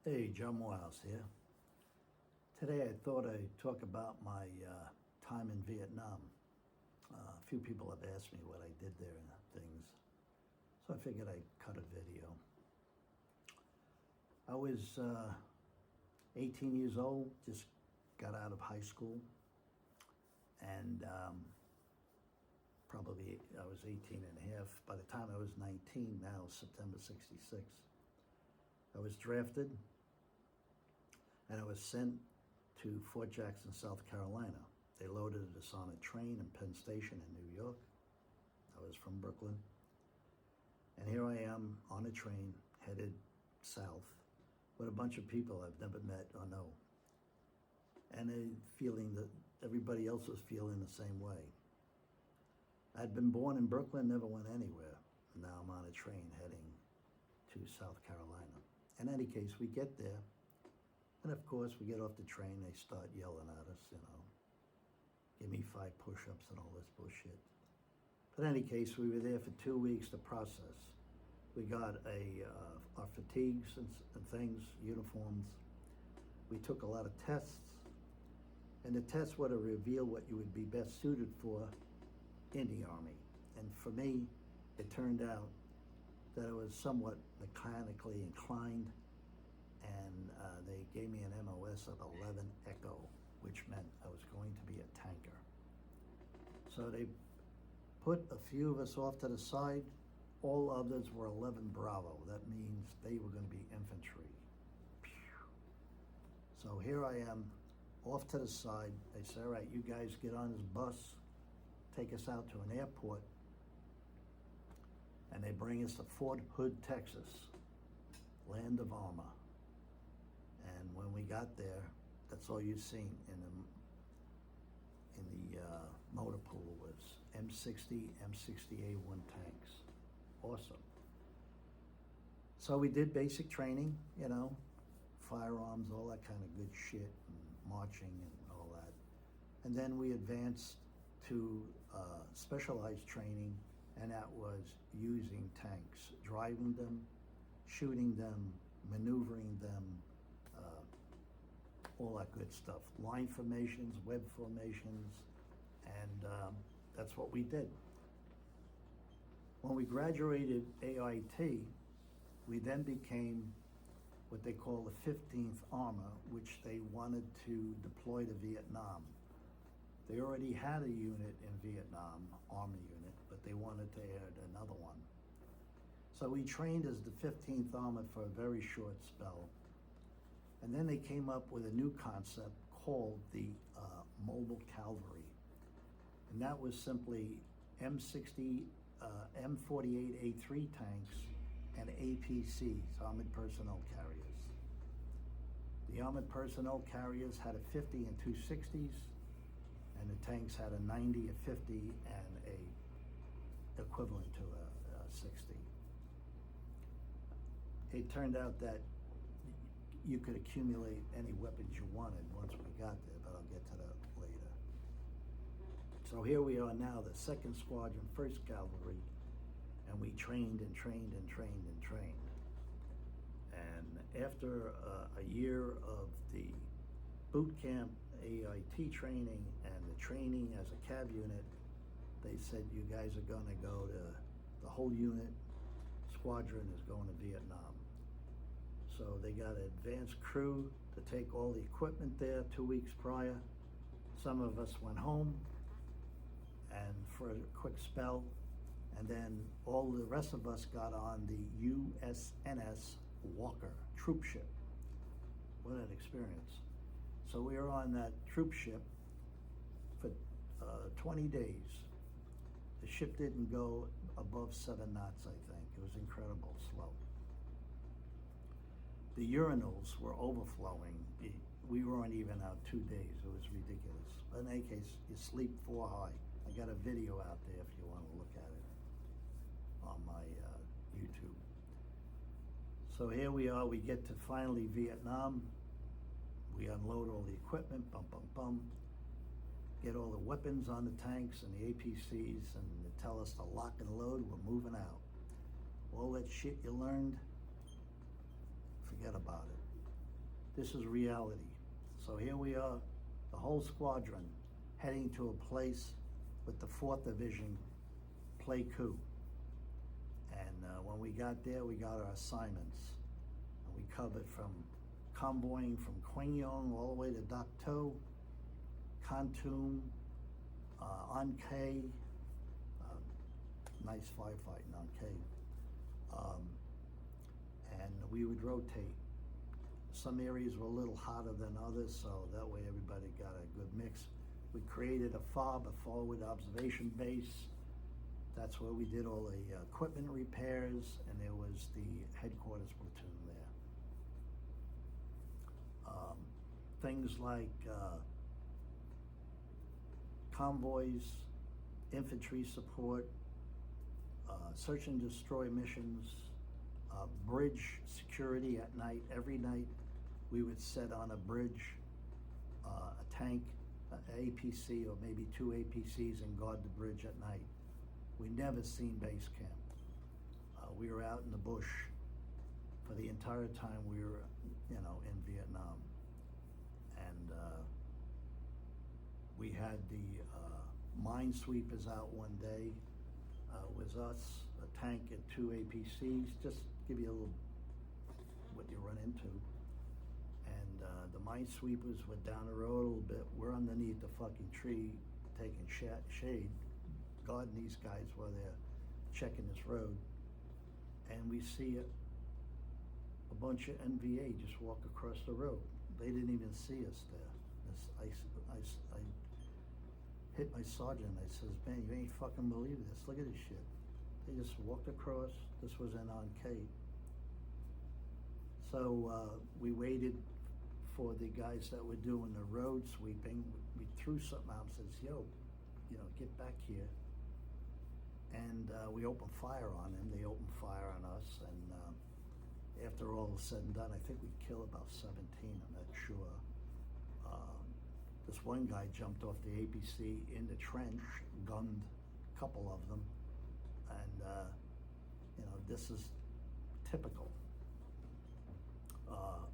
Hey, John Morehouse here. Today I thought I'd talk about my time in Vietnam. A few people have asked me what I did there and things, so I figured I'd cut a video. I was 18 years old, just got out of high school, and probably I was 18 and a half. By the time I was 19, now September 66, I was drafted and I was sent to Fort Jackson, South Carolina. They loaded us on a train in Plantation in New York. I was from Brooklyn. And here I am on a train headed south with a bunch of people I've never met or know. And a feeling that everybody else was feeling the same way. I'd been born in Brooklyn, never went anywhere. Now I'm on a train heading to South Carolina. In any case, we get there. And of course, we get off the train, they start yelling at us, give me 5 push-ups and all this bullshit. But in any case, we were there for 2 weeks to process. We got our fatigues and things, uniforms. We took a lot of tests, and the tests were to reveal what you would be best suited for in the Army. And for me, it turned out that I was somewhat mechanically inclined, and they gave me an MOS of 11 Echo, which meant I was going to be a tanker. So they put a few of us off to the side. All others were 11 Bravo. That means they were going to be infantry. So here I am, off to the side. They say, all right, you guys get on this bus, take us out to an airport, and they bring us to Fort Hood, Texas, land of armor. And when we got there, that's all you'd seen in the motor pool was M60, M60A1 tanks. Awesome. So we did basic training, firearms, all that kind of good shit, and marching and all that. And then we advanced to specialized training, and that was using tanks, driving them, shooting them, maneuvering them, all that good stuff. Line formations, web formations, and that's what we did. When we graduated AIT, we then became what they call the 15th Armor, which they wanted to deploy to Vietnam. They already had a unit in Vietnam, Army unit, but they wanted to add another one. So we trained as the 15th Armor for a very short spell. And then they came up with a new concept called the Mobile Cavalry. And that was simply M60, M48A3 tanks and APCs, Armored Personnel Carriers. The Armored Personnel Carriers had a 50 and 260s, and the tanks had a 90, a 50, and a equivalent to a 60. It turned out that you could accumulate any weapons you wanted once we got there, but I'll get to that later. So here we are now, the 2nd Squadron, 1st Cavalry, and we trained and trained and trained and trained. And after a year of the boot camp, AIT training, and the training as a cav unit, they said, you guys are gonna go to, the whole unit, squadron is going to Vietnam. So they got an advanced crew to take all the equipment there 2 weeks prior. Some of us went home and for a quick spell, and then all the rest of us got on the USNS Walker troop ship. What an experience. So we were on that troop ship for 20 days. The ship didn't go above 7 knots, I think. It was incredible slow. The urinals were overflowing. We weren't even out 2 days. It was ridiculous. But in any case, you sleep 4 high. I got a video out there if you want to look at it on my YouTube. So here we are. We get to finally Vietnam. We unload all the equipment, bum, bum, bum. Get all the weapons on the tanks and the APCs, and they tell us to lock and load. We're moving out. All that shit you learned, forget about it. this is reality. So here we are, the whole squadron, heading to a place with the 4th Division play coup. And when we got there, we got our assignments. And we covered from convoying from Quingyong all the way to Dak To, Khantoum, On K, nice firefighting on K. And we would rotate. Some areas were a little hotter than others, so that way everybody got a good mix. We created a FOB, a forward observation base. That's where we did all the equipment repairs, and there was the headquarters platoon there. Things like convoys, infantry support, search and destroy missions, bridge security at night. Every night we would set on a bridge, a tank, an APC or maybe 2 APCs, and guard the bridge at night. We never seen base camp. We were out in the bush for the entire time we were, in Vietnam. And we had the minesweepers out one day. It was us, a tank and 2 APCs, just give you a little what you run into. And the minesweepers were down the road a little bit. We're underneath the fucking tree taking shade, guarding these guys while they're checking this road. And we see a bunch of NVA just walk across the road. They didn't even see us there. I hit my sergeant. I says, man, you ain't fucking believe this. Look at this shit. They just walked across. This was in On K. So we waited for the guys that were doing the road sweeping. We threw something out and says, yo, get back here. And we opened fire on them. They opened fire on us. And after all was said and done, I think we killed about 17, I'm not sure. This one guy jumped off the APC in the trench, gunned a couple of them. And, this is typical.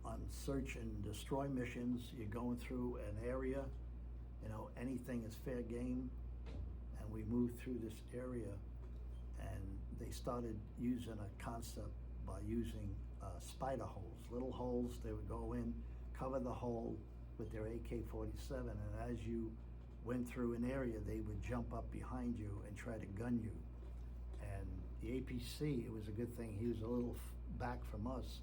On search and destroy missions, you're going through an area, anything is fair game. And we moved through this area, and they started using a concept by using spider holes, little holes. They would go in, cover the hole with their AK-47, and as you went through an area, they would jump up behind you and try to gun you. And the APC, it was a good thing, he was a little back from us,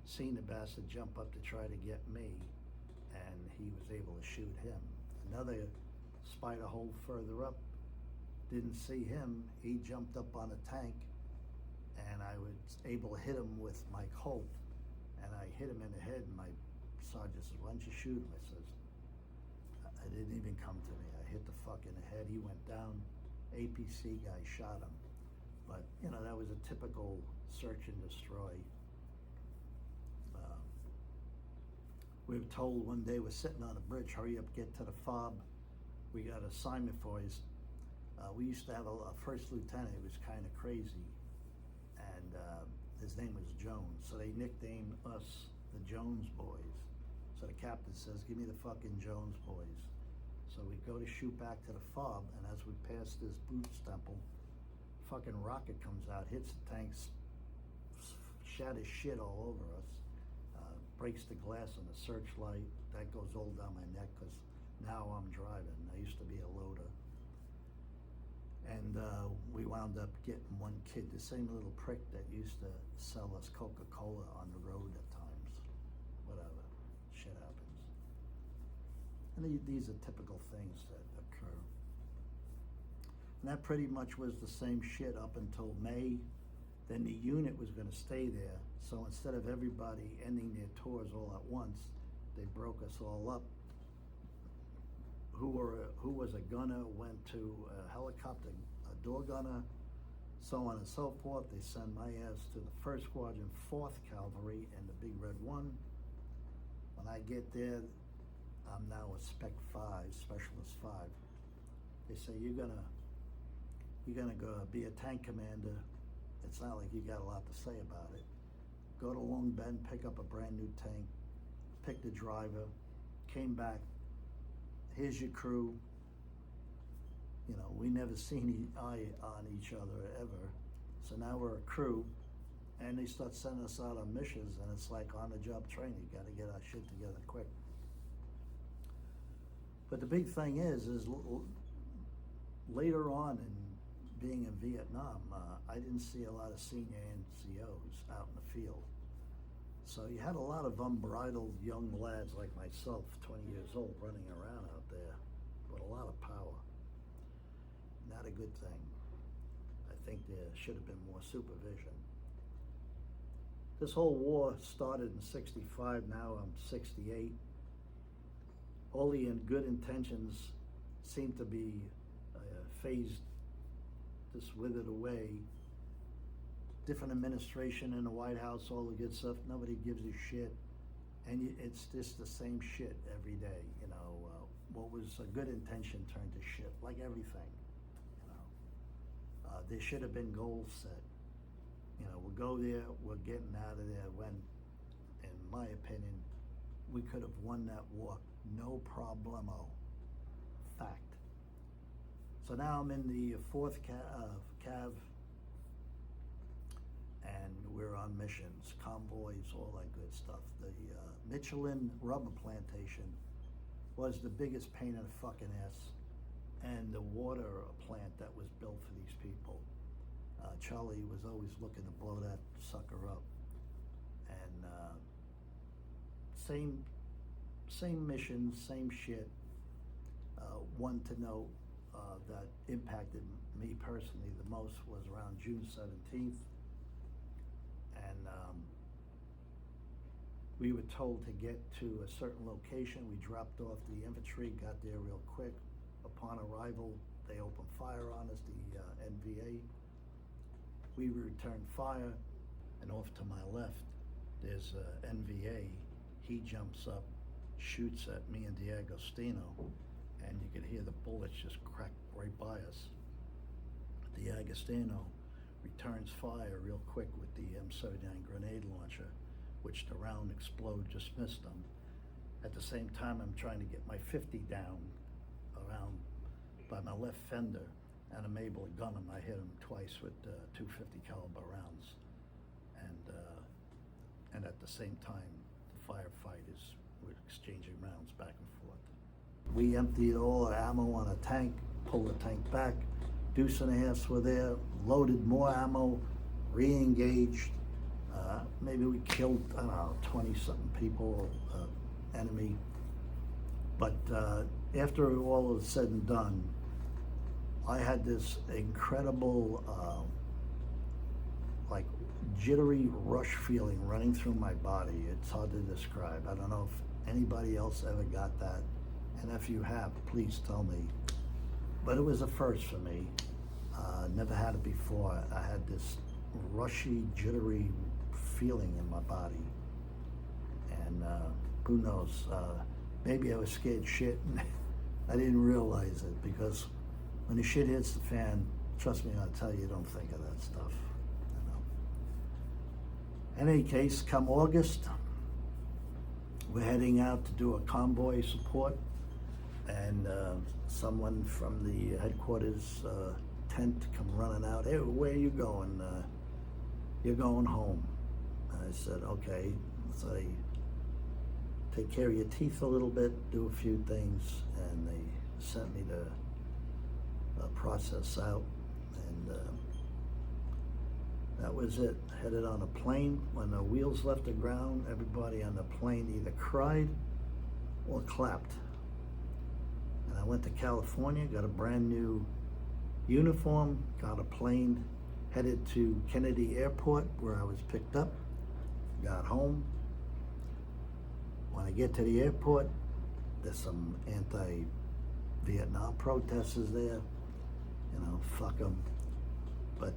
seen the bastard jump up to try to get me, and he was able to shoot him. Another spider hole further up, didn't see him, he jumped up on a tank, and I was able to hit him with my Colt, and I hit him in the head, and my sergeant says, why don't you shoot him? I says, it didn't even come to me. I hit the fuck in the head, he went down, APC guy shot him. But, that was a typical search and destroy. We were told one day, we're sitting on a bridge, hurry up, get to the FOB. We got an assignment for us. We used to have a first lieutenant who was kind of crazy, and his name was Jones. So they nicknamed us the Jones Boys. So the captain says, give me the fucking Jones Boys. So we go to shoot back to the FOB, and as we pass this boots temple, fucking rocket comes out, hits the tanks, shatters shit all over us, breaks the glass on the searchlight. That goes all down my neck because now I'm driving. I used to be a loader. And we wound up getting one kid, the same little prick that used to sell us Coca-Cola on the road at times. Whatever, shit happens. And these are typical things that occur. And that pretty much was the same shit up until May. Then the unit was gonna stay there. So instead of everybody ending their tours all at once, they broke us all up. Who was a gunner went to a helicopter, a door gunner, so on and so forth. They send my ass to the 1st Squadron, 4th Cavalry, and the Big Red 1. When I get there, I'm now a Spec 5, Specialist 5. They say, you're gonna go be a tank commander. It's not like you got a lot to say about it. Go to Long Bend, pick up a brand new tank, picked a driver, came back, here's your crew. You know, we never seen eye on each other ever. So now we're a crew, and they start sending us out on missions, and it's like on-the-job training. You got to get our shit together quick. But the big thing is later on in being in Vietnam, I didn't see a lot of senior NCOs out in the field. So you had a lot of unbridled young lads like myself, 20 years old, running around out there with a lot of power. Not a good thing. I think there should have been more supervision. This whole war started in 65, now I'm 68. All the good intentions seem to be phased, just withered away. Different administration in the White House, all the good stuff, nobody gives a shit. And it's just the same shit every day, you know. What was a good intention turned to shit, like everything, you know. There should have been goals set. You know, we'll go there, we're getting out of there when, in my opinion, we could have won that war, no problemo. Fact. So now I'm in the 4th Cav, and we're on missions, convoys, all that good stuff. The Michelin rubber plantation was the biggest pain in the fucking ass, and the water plant that was built for these people. Charlie was always looking to blow that sucker up. And same missions, same shit. One to note that impacted me personally the most was around June 17th. And we were told to get to a certain location. We dropped off the infantry, got there real quick. Upon arrival, they opened fire on us, the NVA. We returned fire, and off to my left, there's NVA. He jumps up, shoots at me and D'Agostino, and you could hear the bullets just crack right by us. D'Agostino returns fire real quick with the M79 grenade launcher, which the round explode just missed him. At the same time, I'm trying to get my 50 down around by my left fender, and I'm able to gun him. I hit him twice with 250 caliber rounds, and at the same time, the firefight is we're exchanging rounds back and forth. We emptied all our ammo on a tank, pulled the tank back. Deuce and a halfs were there, loaded more ammo, re-engaged. Maybe we killed, I don't know, 20-something people, enemy. But after all was said and done, I had this incredible, like jittery rush feeling running through my body. It's hard to describe. I don't know if anybody else ever got that. And if you have, please tell me. But it was a first for me. Never had it before. I had this rushy, jittery feeling in my body. And who knows, maybe I was scared shit and I didn't realize it, because when the shit hits the fan, trust me, I'll tell you, don't think of that stuff. You know. In any case, come August, we're heading out to do a convoy support, and someone from the headquarters tent come running out. Hey, where are you going? You're going home. And I said, okay. So they take care of your teeth a little bit, do a few things, and they sent me to process out, and that was it. Headed on a plane. When the wheels left the ground, everybody on the plane either cried or clapped. And I went to California, got a brand new uniform, got a plane, headed to Kennedy Airport where I was picked up, got home. When I get to the airport, there's some anti-Vietnam protesters there. You know, fuck them. But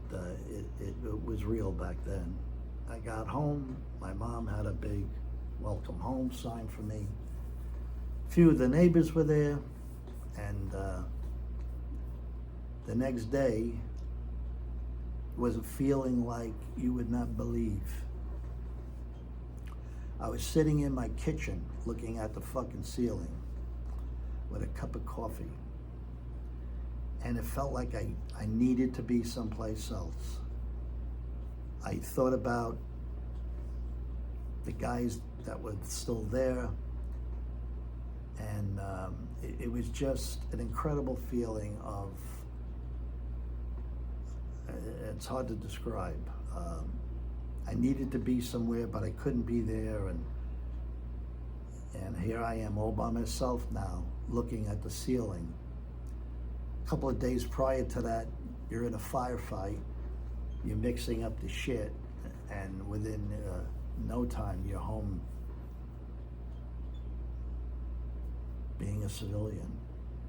it was real back then. I got home. My mom had a big welcome home sign for me. A few of the neighbors were there, and the next day was a feeling like you would not believe. I was sitting in my kitchen looking at the fucking ceiling with a cup of coffee. And it felt like I needed to be someplace else. I thought about the guys that were still there, and it was just an incredible feeling of, it's hard to describe. I needed to be somewhere, but I couldn't be there, and here I am all by myself now, looking at the ceiling. A couple of days prior to that, you're in a firefight, you're mixing up the shit, and within no time, you're home being a civilian.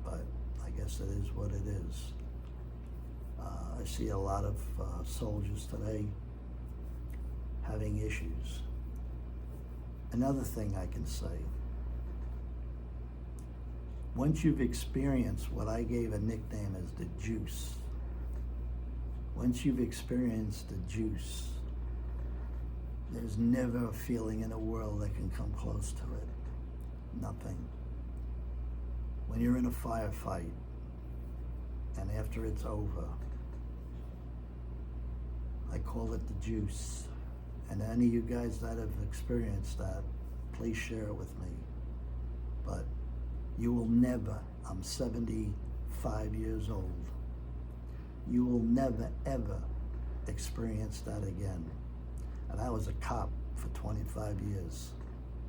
But I guess it is what it is. I see a lot of soldiers today having issues. Another thing I can say, once you've experienced what I gave a nickname as the juice, once you've experienced the juice, there's never a feeling in the world that can come close to it. Nothing. When you're in a firefight, and after it's over, I call it the juice. And any of you guys that have experienced that, please share it with me. But you will never, I'm 75 years old, you will never, ever experience that again. And I was a cop for 25 years,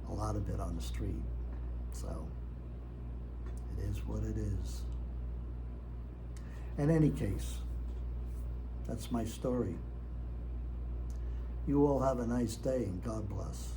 a lot of it on the street. So it is what it is. In any case, that's my story. You all have a nice day, and God bless.